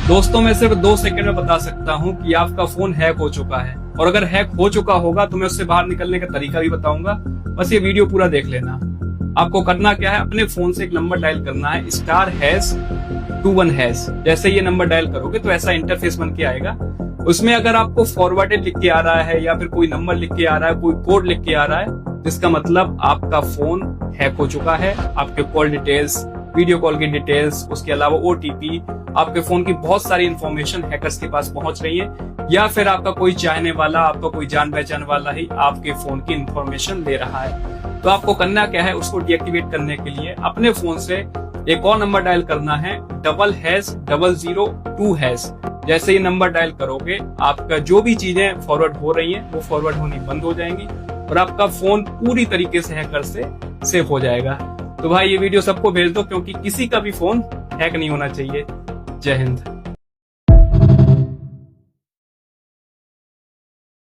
दोस्तों मैं सिर्फ 2 सेकंड में बता सकता हूं कि आपका फोन हैक हो चुका है, और अगर हैक हो चुका होगा तो मैं उससे बाहर निकलने का तरीका भी बताऊंगा। बस ये वीडियो पूरा देख लेना। आपको करना क्या है, अपने फोन से एक नंबर डायल करना है, *#21#। जैसे ये नंबर डायल करोगे तो ऐसा इंटरफेस बन के आएगा। उसमें अगर आपको फॉरवर्डेड लिख के आ रहा है या फिर कोई नंबर लिख के आ रहा है, कोई कोड लिख के आ रहा है, जिसका मतलब आपका फोन हैक हो चुका है। आपके कॉल डिटेल्स, वीडियो कॉल की डिटेल्स, उसके अलावा OTP, आपके फोन की बहुत सारी इंफॉर्मेशन हैकर्स के पास पहुंच रही है, या फिर आपका कोई चाहने वाला, आपका कोई जान पहचान वाला ही आपके फोन की इंफॉर्मेशन ले रहा है। तो आपको करना क्या है, उसको डीएक्टिवेट करने के लिए अपने फोन से एक और नंबर डायल करना है, #002#। जैसे ये नंबर डायल करोगे, आपका जो भी चीजें फॉरवर्ड हो रही हैं वो फॉरवर्ड होनी बंद हो जाएंगी और आपका फोन पूरी तरीके से हैकर से सेफ हो जाएगा। तो भाई ये वीडियो सबको भेज दो, क्योंकि किसी का भी फोन हैक नहीं होना चाहिए। जय हिंद।